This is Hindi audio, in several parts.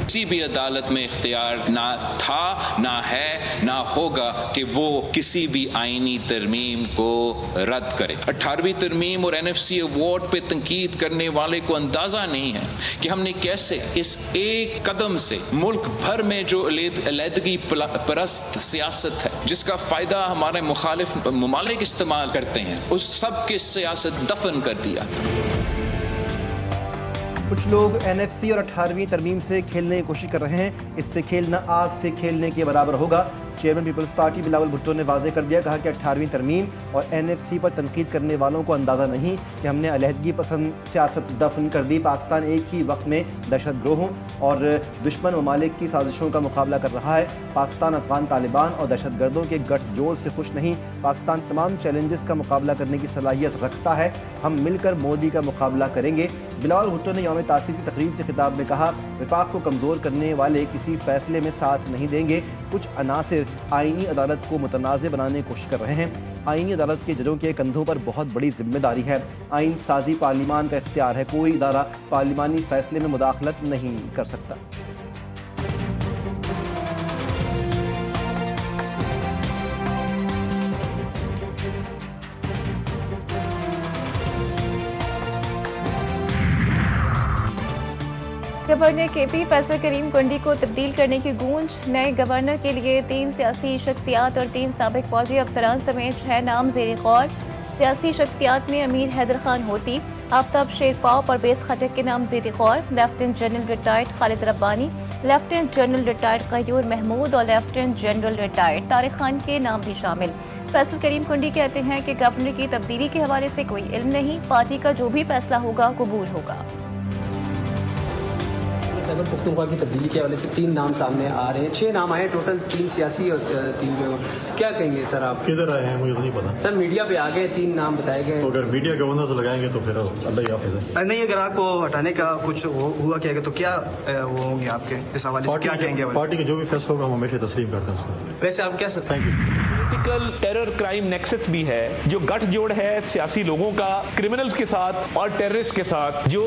किसी भी अदालत में इख्तियार ना था, ना है, ना होगा कि वो किसी भी आईनी तरमीम को रद्द करे। 18वीं तरमीम और NFC अवार्ड पे तनकीद करने वाले को अंदाजा नहीं है कि हमने कैसे इस एक कदम से मुल्क भर में जो अलहदगी परस्त सियासत है, जिसका फायदा हमारे मुखालिफ ममालिक इस्तेमाल करते हैं, उस सब की सियासत दफन कर दिया था। कुछ लोग NFC और 18वीं तरमीम से खेलने की कोशिश कर रहे हैं। इससे खेलना आग से खेलने के बराबर होगा। चेयरमैन पीपल्स पार्टी बिलावल भुट्टो ने वाजे कर दिया, कहा कि 18वीं तरमीम और NFC पर तनकीद करने वालों को अंदाज़ा नहीं कि हमने अलहदगी पसंद सियासत दफन कर दी। पाकिस्तान एक ही वक्त में दहशतगर्दों और दुश्मन ममालिक की साजिशों का मुकाबला कर रहा है। पाकिस्तान अफगान तालिबान और दहशतगर्दों के गठजोड़ से खुश नहीं। पाकिस्तान तमाम चैलेंजेस का मुकाबला करने की सलाहियत रखता है। हम मिलकर मोदी का मुकाबला करेंगे। बिलावल भुट्टो ने यौम तासीस की तकरीब से खिताब में कहा, विफाक को कमज़ोर करने वाले किसी फैसले में साथ नहीं देंगे। कुछ अनासिर आईनी अदालत को मुतनाज़ बनाने की कोशिश कर रहे हैं। आईनी अदालत के जजों के कंधों पर बहुत बड़ी जिम्मेदारी है। आइन साजी पार्लिमान का इख्तियार है। कोई इदारा पार्लिमानी फैसले में मुदाखलत नहीं कर सकता। गवर्नर KP फैसल करीम कुंडी को तब्दील करने की गूंज। नए गवर्नर के लिए 3 सियासी शख्सियात और 3 साबिक फौजी अफसरान समेत 6 नाम ज़ेर गौर। सियासी शख्सियात में अमीर हैदर खान होती, आफ्ताब शेरपा और परवेज खटक के नाम ज़ेर गौर। Lieutenant general retired Khalid Rabbani, lieutenant general retired क़यूर महमूद और lieutenant general retired Tariq Khan के नाम भी शामिल। फैसल करीम कुंडी कहते हैं कि गवर्नर की तब्दीली के हवाले से कोई इल्म नहीं, पार्टी का जो भी फैसला होगा कबूल होगा। खैबर पख्तूनख्वा की तब्दीली के हवाले से 3 नाम सामने आ रहे हैं। 6 नाम आए टोटल, 3 सियासी और 3 जो। क्या कहेंगे सर आप? किधर आए हैं मुझे तो नहीं पता सर। मीडिया पे आ गए, 3 नाम बताए गए। तो अगर मीडिया गवर्नर से लगाएंगे तो फिर अल्लाह ही हाफिज़ है। नहीं, अगर आपको हटाने का कुछ हुआ क्या तो क्या वो होंगे आपके इस हवाले से क्या कहेंगे? पार्टी का जो भी फैसला होगा हम हमेशा तस्लीम करते हैं उसको। वैसे आप क्या sir? Thank you. Political terror crime nexus भी है, जो गठजोड़ है सियासी लोगों का क्रिमिनल्स के साथ और टेररिस्ट के साथ, जो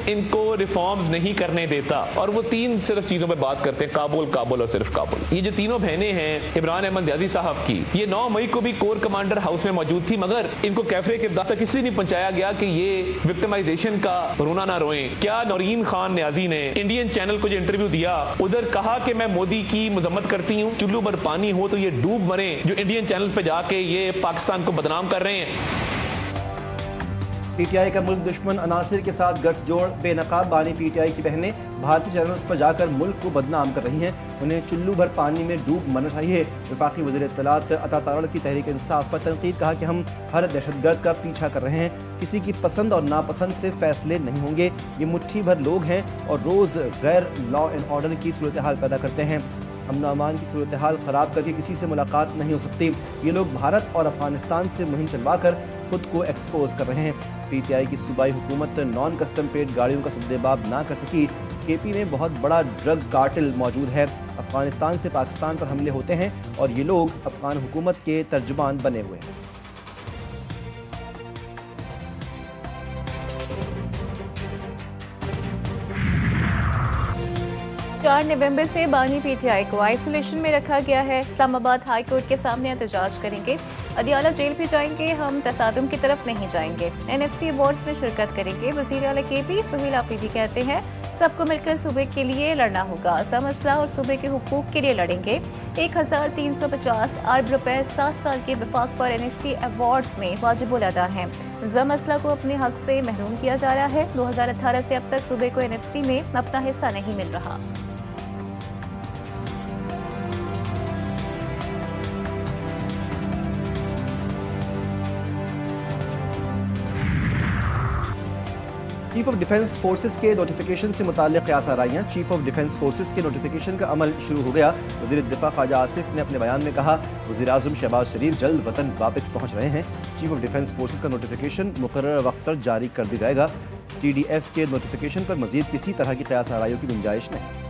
इनको रिफॉर्म्स नहीं करने देता। और वो 3 सिर्फ चीजों पे बात करते हैं, काबुल काबुल और सिर्फ काबुल। ये जो तीनों बहनें हैं इमरान अहमद याजी साहब की, ये 9 मई को भी कोर कमांडर हाउस में मौजूद थी, मगर इनको कैफरे के तक इसलिए नहीं पहुंचाया गया कि ये विक्टिमाइजेशन का रोना ना रोएं। क्या नौरीन खान न्याजी ने इंडियन चैनल को जो इंटरव्यू दिया, उधर कहा कि मैं मोदी की मजम्मत करती हूँ, चुल्लू पर पानी हो तो ये डूब मरे, जो इंडियन चैनल पे जाके ये पाकिस्तान को बदनाम कर रहे हैं। PTI का मुल्क दुश्मन अनासिर के साथ गठजोड़। बेनकाब बानी PTI की बहनें भारतीय चैनल्स पर जाकर मुल्क को बदनाम कर रही हैं। उन्हें चुल्लू भर पानी में डूब मरना चाहिए। वफाकी वज़ीर इत्तलात अता तारड़ की तहरीक इंसाफ पर तनकीद, कहा कि हम हर दहशतगर्द का पीछा कर रहे हैं। किसी की पसंद और नापसंद से फैसले नहीं होंगे। ये मुट्ठी भर लोग हैं और रोज़ गैर लॉ एंड ऑर्डर की सूरत हाल पैदा करते हैं। अमन अमान की सूरत हाल ख़राब करके किसी से मुलाकात नहीं हो सकती। ये लोग भारत और अफगानिस्तान से मुहिम चलवा कर खुद को एक्सपोज कर रहे हैं। PTI की सूबाई हुकूमत नॉन कस्टम पेड गाड़ियों का सद्देबाब ना कर सकी। KP में बहुत बड़ा ड्रग कार्टेल मौजूद है। अफगानिस्तान से पाकिस्तान पर हमले होते हैं और ये लोग अफगान हुकूमत के तर्जुमान बने हुए हैं। 4 नवंबर से बानी PTI को आइसोलेशन में रखा गया है। इस्लामाबाद हाई कोर्ट के सामने एहतजाज करेंगे। अदियाला जेल भी जाएंगे। हम तसादुम की तरफ नहीं जाएंगे। NFC अवार्ड्स में शिरकत करेंगे। वज़ीर आला KP सुहेल आफरीदी कहते हैं सबको मिलकर सूबे के लिए लड़ना होगा। असम मसला और सूबे के हुकूक के लिए लड़ेंगे। 1350 अरब रुपए 7 साल के वफाक पर NFC अवार्ड्स में वाजिबुल अदा हैं। जम मसला को अपने हक से महरूम किया जा रहा है। 2018 से अब तक सूबे को NFC में अपना हिस्सा नहीं मिल रहा। चीफ ऑफ डिफेंस फोर्सेस के नोटिफिकेशन से मुताल्लिक़ क़यास आराइयाँ। चीफ ऑफ डिफेंस फोर्सेस के नोटिफिकेशन का अमल शुरू हो गया। वज़ीर दिफ़ा ख्वाजा आसिफ ने अपने बयान में कहा, वज़ीर आज़म शहबाज शरीफ जल्द वतन वापस पहुँच रहे हैं। चीफ ऑफ डिफेंस फोर्सेस का नोटिफिकेशन मुकर्रर वक्त पर जारी कर दिया जाएगा। CDF के नोटिफिकेशन पर मज़ीद किसी तरह की क़यास आराइयों की गुंजाइश नहीं।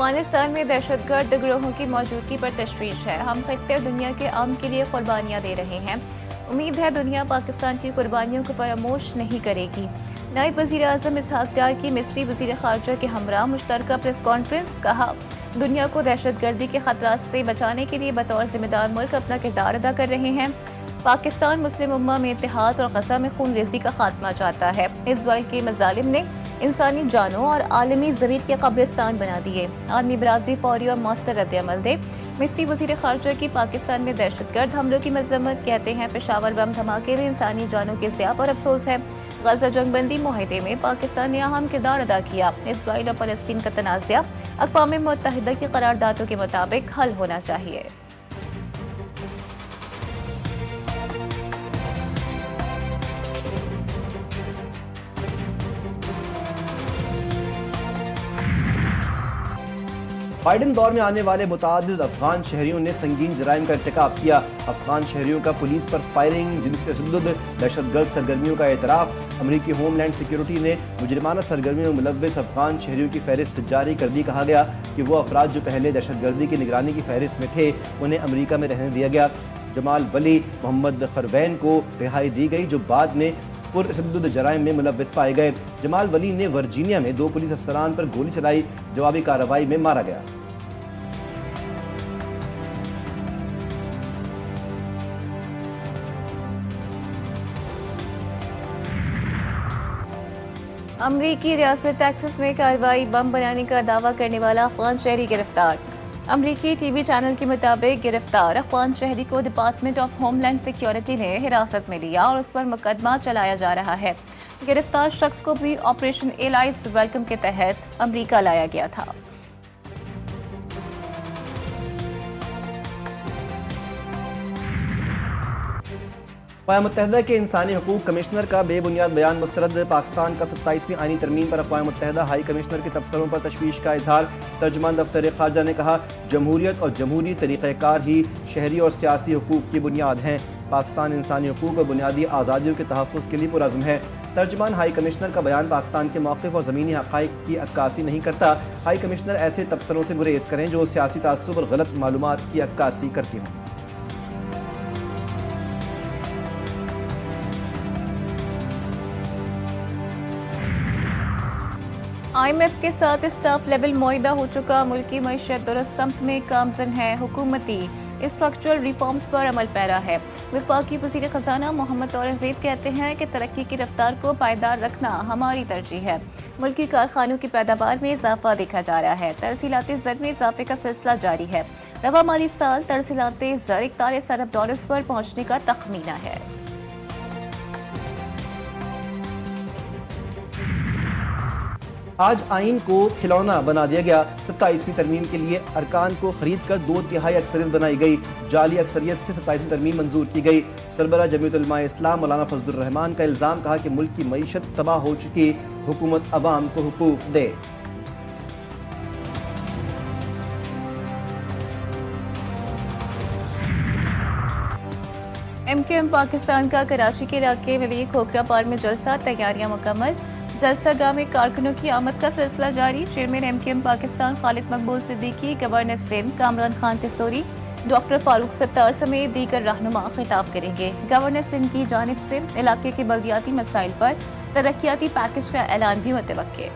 अफगानिस्तान में दहशतगर्द गिरोहों की मौजूदगी पर तशवीश है। हम खित्ते और दुनिया के अमन के लिए कुर्बानियाँ दे रहे हैं। उम्मीद है दुनिया पाकिस्तान की कुर्बानियों को फरामोश नहीं करेगी। नायब वज़ीर आज़म इसहाक डार की मिस्री वज़ीर ख़ारजा के हमरा मुश्तरका प्रेस कॉन्फ्रेंस। कहा, दुनिया को दहशतगर्दी के खतरात से बचाने के लिए बतौर जिम्मेदार मुल्क अपना किरदार अदा कर रहे हैं। पाकिस्तान मुस्लिम उम्मा में इत्तेहाद और ग़ज़ा में खून रेज़ी का खात्मा चाहता है। इसराइल के मज़ालिम ने इंसानी जानों और आलमी ज़मीर के कब्रिस्तान बना दिए। आलमी बरादरी फौरी और मौसर रद्द-ए-अमल दे। मिस्री वज़ीर ख़ारजा की पाकिस्तान में दहशतगर्द हमलों की मज़म्मत। कहते हैं, पेशावर बम धमाके में इंसानी जानों के ज़िया पर अफसोस है। गज़ा जंगबंदी मुआहदे में पाकिस्तान ने अहम किरदार अदा किया। इसराइल और फ़लस्तीन का तनाज़ा अक़वाम मुत्तहिदा की करारदादों के मुताबिक हल होना चाहिए। बाइडन दौर में आने वाले मुतादिद अफगान शहरियों ने संगीन जराइम का इर्तिकाब किया। अफगान शहरियों का पुलिस पर फायरिंग, जिनसी तशद्दुद, दहशतगर्द सरगर्मियों का एतराफ़। अमरीकी होमलैंड सिक्योरिटी ने मुजरिमाना सरगर्मियों में मुलव्वस अफगान शहरियों की फहरिस्त जारी कर दी। कहा गया कि वो अफराद जो पहले दहशतगर्दी की निगरानी की फहरिस्त में थे, उन्हें अमरीका में रहने दिया गया। जमाल वली मोहम्मद खरवैन को रिहाई दी गई, जो बाद में पुरतशद्दुद जराइम में मुलव्वस पाए गए। जमाल वली ने वर्जीनिया में 2 पुलिस अफसरान पर गोली चलाई, जवाबी कार्रवाई में मारा गया। अमरीकी रियासत टेक्सास में कार्रवाई, बम बनाने का दावा करने वाला अफगान शहरी गिरफ्तार। अमरीकी टीवी चैनल के मुताबिक गिरफ्तार अफगान शहरी को डिपार्टमेंट ऑफ होमलैंड सिक्योरिटी ने हिरासत में लिया और उस पर मुकदमा चलाया जा रहा है। गिरफ्तार शख्स को भी ऑपरेशन एलाइज वेलकम के तहत अमरीका लाया गया था। अक़वाम मुत्तहिदा के इंसानी हकूक़ कमिश्नर का बेबुनियाद बयान मुस्तरद। पाकिस्तान का 27वीं आईनी तरमीम पर अक़वाम मुत्तहिदा हाई कमिश्नर के तबसरों पर तशवीश का इजहार। तर्जुमान दफ्तर ख़ारजा ने कहा, जमहूरियत और जमहूरी तरीक़ाकार ही शहरी और सियासी हकूक़ की बुनियाद हैं। पाकिस्तान इंसानी हकूक़ और बुनियादी आज़ादियों के तहफ़्फ़ुज़ के लिए पुरज़्म है। तर्जुमान हाई कमिश्नर का बयान पाकिस्तान के मौक़िफ़ और ज़मीनी हक़ाइक़ की अक्कासी नहीं करता। हाई कमिश्नर ऐसे तबसरों से गुरेज़ करें जो सियासी तासुब और गलत मालूमात की अक्कासी करती हों। IMF के साथ स्टाफ लेवल मुआहिदा हो चुका। मुल्की मईशत दुरुस्त सम्त में गामज़न है। हुकूमती स्ट्रक्चरल रिफॉर्म्स पर अमल पैरा है। वफाकी वज़ीर ख़ज़ाना मोहम्मद औरंगज़ेब कहते हैं कि तरक्की की रफ्तार को पायदार रखना हमारी तरजीह है। मुल्की कारखानों की पैदावार में इजाफा देखा जा रहा है। तरसीलाती ज़र में इजाफे का सिलसिला जारी है। रवा माली साल तरसीलाती ज़र 41 अरब डॉलर्स पर पहुँचने का तखमीना है। आज आइन को खिलौना बना दिया गया। 27वीं तरमीम के लिए अरकान को खरीद कर 2/3 अक्सरियत बनाई गई। जाली अक्सरियत से 27वीं तरमीम मंजूर की गई। सरबरा जमीयत उलमा इस्लाम मौलाना फजलुर रहमान का इल्ज़ाम, कहा कि मुल्क की मईशत तबाह हो चुकी, हुकूमत अवाम को हुकूक दे। MQM पाकिस्तान का कराची के इलाके मिली खोखरा पार में जलसा, तैयारियां मुकम्मल। जलसा गाह में कारकुनों की आमद का सिलसिला जारी। चेयरमैन MQM पाकिस्तान खालिद मकबूल सिद्दीकी, गवर्नर सिंध कामरान खान तिसोरी, डॉक्टर फारूक सत्तार समेत दीगर रहनुमा खिताब करेंगे। गवर्नर सिंध की जानिब से इलाके के बल्दियाती मसाइल पर तरक्याती पैकेज का ऐलान भी मुतवक्के।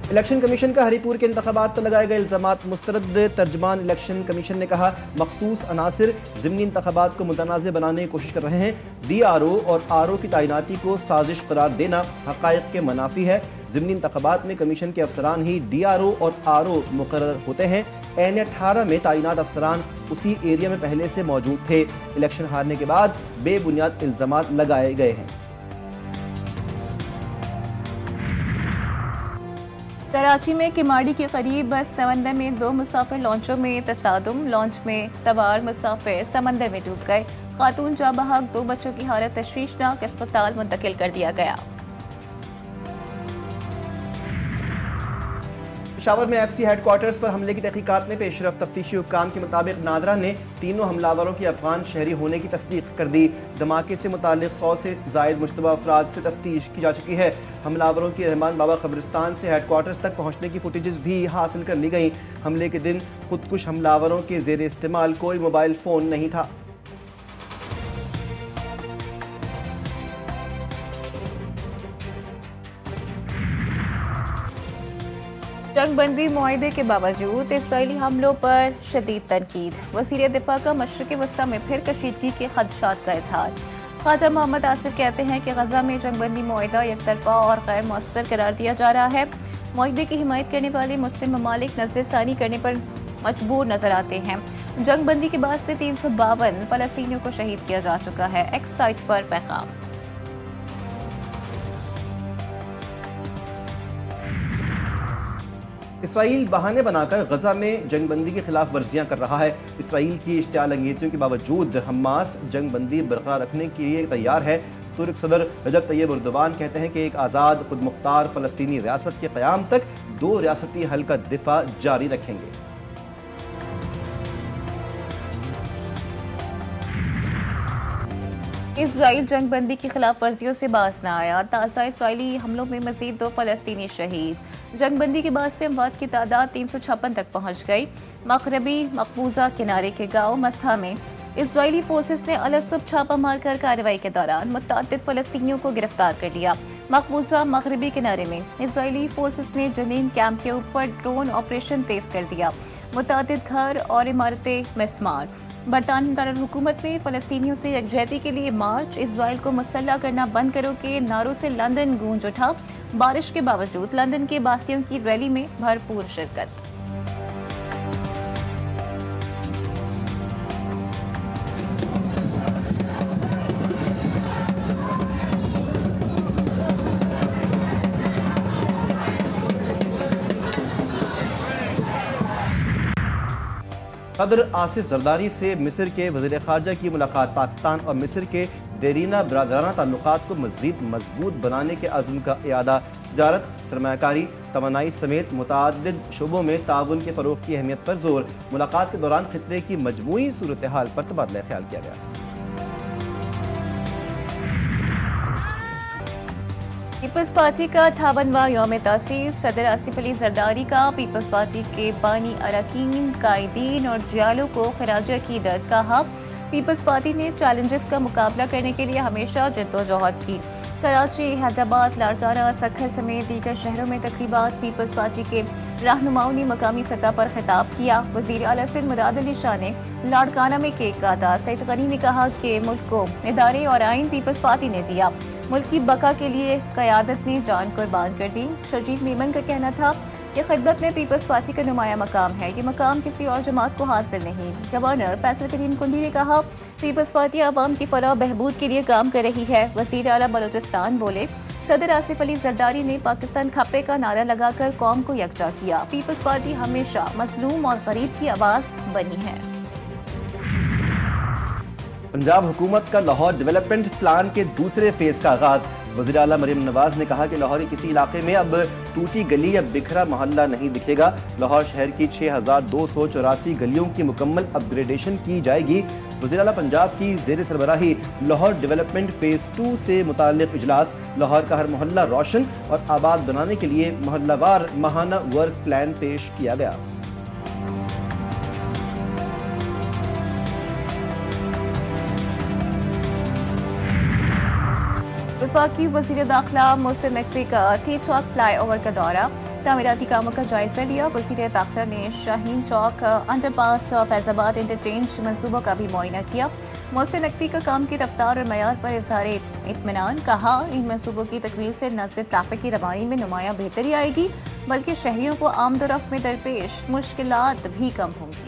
इलेक्शन कमीशन का हरीपुर के इंतखाबात पर लगाए गए इल्जामात मुस्तरद। तर्जमान इलेक्शन कमीशन ने कहा, मखसूस अनासिर ज़िमनी इंतखाबात को मुतनाज़ बनाने की कोशिश कर रहे हैं। DRO और RO की तैनाती को साजिश करार देना हक़ाइक़ के मनाफी है। ज़िमनी इंतखाबात में कमीशन के अफसरान ही DRO और RO मुकर्रर होते हैं। N 18 में तैनात अफसरान उसी एरिया में पहले से मौजूद थे। इलेक्शन हारने के बाद बेबुनियाद इल्जामात लगाए गए हैं। कराची में किमाड़ी के करीब बस समंदर में 2 मुसाफिर लॉन्चों में तसादुम। लॉन्च में सवार मुसाफिर समंदर में डूब गए। खातून जाँ बहक, 2 बच्चों की हालत तशवीशनाक, अस्पताल मुंतकिल कर दिया गया। पेशावर में FC हेडक्वार्टर्स पर हमले की तहकीकात में पेशरफ। तफ्तीशी हुक्काम के मुताबिक नादरा ने तीनों हमलावरों की अफगान शहरी होने की तस्दीक कर दी। धमाके से मुतालिक 100 से जायद मुश्तबा अफराद से तफ्तीश की जा चुकी है। हमलावरों की रहमान बाबा कब्रिस्तान से हेडक्वार्टर्स तक पहुँचने की फुटेजेस भी हासिल कर ली गई। हमले के दिन खुदकुश हमलावरों के जेर इस्तेमाल कोई मोबाइल फ़ोन नहीं था। जंगबंदी मुआहदे के बावजूद इसराइली हमलों पर शदीद तनकीद। वज़ीर दिफा का मशरिक़ वस्ता में फिर कशीदगी के खदशात का इजहार। ख्वाजा मोहम्मद आसिफ कहते हैं कि गजा में जंगबंदी मुआहदा एकतरफा और गैर मौसर करार दिया जा रहा है। मुआहदे की हिमायत करने वाले मुस्लिम ममालिक नज़रसानी करने पर मजबूर नजर आते हैं। जंगबंदी के बाद से 352 फ़लस्तीनियों को शहीद किया जा चुका है। एक्स साइट पर पैगाम। इसराइल बहाने बनाकर गजा में जंगबंदी की खिलाफ वर्जियां कर रहा है। इसराइल की इश्तियाल अंगेजियों के बावजूद हमास जंगबंदी बरकरार रखने के लिए तैयार है। तुर्क सदर रजब तैयब एर्दोगान कहते हैं कि एक आज़ाद खुद मुख्तार फ़लस्तीनी रियासत के क़याम तक 2 रियासती हल का दिफा जारी रखेंगे। इसराइल जंगबंदी की खिलाफ वर्जियों से बाज न आया। ताज़ा इसराइली हमलों में मजीद 2 फ़लस्तीनी शहीद। जंगबंदी के बाद से अमवात की तादाद 356 तक पहुँच गई। मगरबी मकबूजा किनारे के गाँव मसहा में इसराइली फोर्सेस ने अलसुब छापा मारकर कार्रवाई के दौरान मुतअद्दिद फ़लस्तीनियों को गिरफ्तार कर लिया। मकबूजा मगरबी किनारे में इसराइली फोर्सेस ने जनीन कैंप के ऊपर ड्रोन ऑपरेशन तेज कर दिया। मुतअद्दिद घर और इमारतें मिसमार। बरतानी दारुल-हुकूमत में फ़लस्तीनियों से यकजहती के लिए मार्च। इसराइल को मुसल्लह करना बंद करो के नारों से लंदन गूंज उठा। बारिश के बावजूद लंदन के बासियों की रैली में भरपूर शिरकत। सदर आसिफ जरदारी से मिस्र के वज़ीर ख़ारजा की मुलाकात। पाकिस्तान और मिस्र के देरीना बरादराना ताल्लुकात को मज़ीद मजबूत बनाने के अज़्म का इयादा। तिजारत, सरमायाकारी, तवानाई समेत मुतअद्दिद शोबों में ताउन के फ़रोग़ की अहमियत पर जोर। मुलाकात के दौरान खित्ते की मजमूई सूरत हाल पर तबादला ख्याल किया गया। पीपल्स पार्टी का 58वां यौम तासीस। सदर आसिफ अली जरदारी का पीपल्स पार्टी के बानी अरकान, कायदीन और जियालों को खराज अकीदत कहा। पीपल्स पार्टी ने चैलेंजेस का मुकाबला करने के लिए हमेशा जद्दोजहद की। कराची, हैदराबाद, लाड़काना, सक्खर समेत दीगर शहरों में तकरीबात। पीपल्स पार्टी के रहनुमाओं ने मकामी सतह पर खिताब किया। वज़ीर आला सिंध मुराद अली शाह ने लाड़काना में केक काटा। सईद गनी ने कहा कि मुल्क को इदारे और आइन पीपल्स पार्टी ने दिया। मुल्क की बका के लिए क़यादत ने जान कुर्बान कर दी। शजीद मेमन का कहना था कि खिदमत में पीपल्स पार्टी का नुमाया मकाम है, ये मकाम किसी और जमात को हासिल नहीं। गवर्नर फैसल करीम कुंडी ने कहा पीपल्स पार्टी आवाम की फलाह बहबूद के लिए काम कर रही है। वज़ीर आला बलोचिस्तान बोले सदर आसिफ अली जरदारी ने पाकिस्तान खप्पे का नारा लगाकर कौम को यकजा किया। पीपल्स पार्टी हमेशा मजलूम और गरीब की आवाज़ बनी है। पंजाब हुकूमत का लाहौर डेवलपमेंट प्लान के दूसरे फेज का आगाज। वज़ीर आला मरीम नवाज ने कहा कि लाहौर के किसी इलाके में अब टूटी गली या बिखरा मोहल्ला नहीं दिखेगा। लाहौर शहर की 6284 गलियों की मुकम्मल अपग्रेडेशन की जाएगी। वज़ीर आला पंजाब की ज़ेर सरबराही लाहौर डेवलपमेंट फेज़ 2 से मुताल्लिक़ इजलास। लाहौर का हर मोहल्ला रोशन और आबाद बनाने के लिए मोहल्लावार माहाना वर्क प्लान पेश किया गया। वफाकी वज़ीर दाखिला मोहसिन नकवी का टी चौक फ्लाई ओवर का दौरा। तामीराती कामों का जायजा लिया। वज़ीर दाखिला ने शाहीन चौक, अंडरपास, फैजाबाद इंटरचेंज मनसूबों का भी मुआयना किया। मोहसिन नकवी का काम की रफ्तार और मयार पर इज़हार इत्मीनान। कहा इन मनसूबों की तकमील से न सिर्फ ट्रैफिक की रवानी में नुमाया बेहतरी आएगी बल्कि शहरियों को आमदोरफ्त में दरपेश मुश्किलात भी कम होंगी।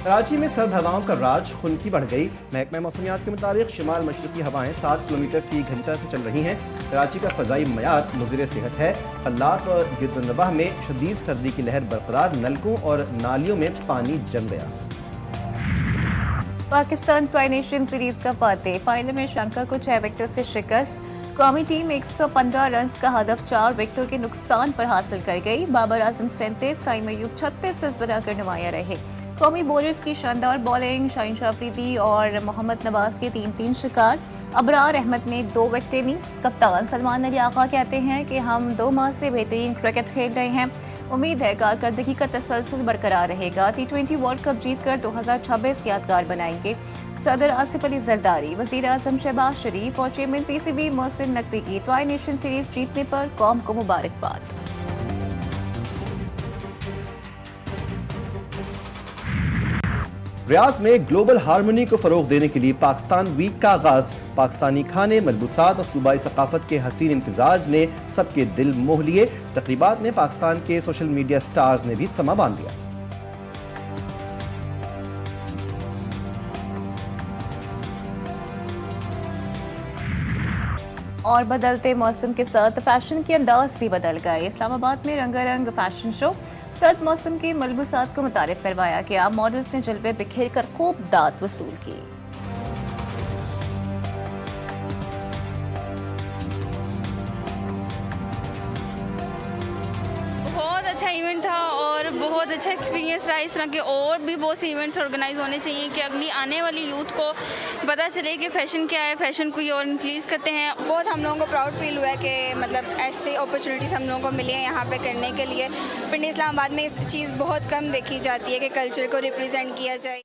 कराची में सर्द हवाओं का राज खुनकी बढ़ गई। महकमा मौसमियात के मुताबिक शिमाल मशरकी हवाएं 7 किलोमीटर फी घंटा से चल रही हैं। कराची का फ़ज़ाई मयार मुज़िर सेहत है। हल्लात और गिरदनवाह में शदीद सर्दी की लहर बरकरार। नलकों और नालियों में पानी जम गया। पाकिस्तान ट्राई नेशन सीरीज का फातेह। फाइनल में श्रीलंका को 6 विकेटों से शिकस्त। कौमी टीम 115 रन का हदफ 4 विकेटों के नुकसान पर हासिल कर गई। बाबर आजम 37, साइम अयूब 36 रन बनाकर नुमाया रहे। कौमी बॉलर्स की शानदार बॉलिंग, शाहीन शाह अफरीदी और मोहम्मद नवाज के 3-3 शिकार। अबरार अहमद ने 2 विकेटें ली। कप्तान सलमान अली आगा कहते हैं कि हम 2 माह से बेहतरीन क्रिकेट खेल रहे हैं। उम्मीद है कारकर्दगी का तसलसल बरकरार रहेगा। T20 वर्ल्ड कप जीतकर 2026 यादगार बनाएंगे। सदर आसिफ अली जरदारी, वजीर आजम शहबाज शरीफ और चेयरमैन PCB मोहसिन नकवी की ट्राई नेशन सीरीज जीतने पर कौम को मुबारकबाद। रियाज में ग्लोबल हारमोनी को फरोग देने के लिए पाकिस्तान वीक का आगाज। पाकिस्तानी खाने, मलबूसात और सूबाई सकाफत के हसीन इम्तिजाज ने सबके दिल मोह लिए। तकरीबात में पाकिस्तान के सोशल मीडिया स्टार्स ने भी समा बांध दिया। और बदलते मौसम के साथ फैशन के अंदाज भी बदल गए। इस्लामाबाद में रंगारंग फैशन शो, सर्द मौसम के मलबूसात को मुतारिफ करवाया गया। मॉडल्स ने जलवे बिखेर कर खूब दाद वसूल की। बहुत अच्छा इवेंट था और बहुत अच्छा एक्सपीरियंस रहा। इस तरह के और भी बहुत से इवेंट्स ऑर्गेनाइज होने चाहिए कि अगली आने वाली यूथ को पता चले कि फ़ैशन क्या है, फ़ैशन को और इंक्रीज करते हैं। बहुत हम लोगों को प्राउड फील हुआ है कि मतलब ऐसे अपॉर्चुनिटीज़ हम लोगों को मिली हैं यहाँ पे करने के लिए। पिंडी इस्लामाबाद में इस चीज़ बहुत कम देखी जाती है कि कल्चर को रिप्रेजेंट किया जाए।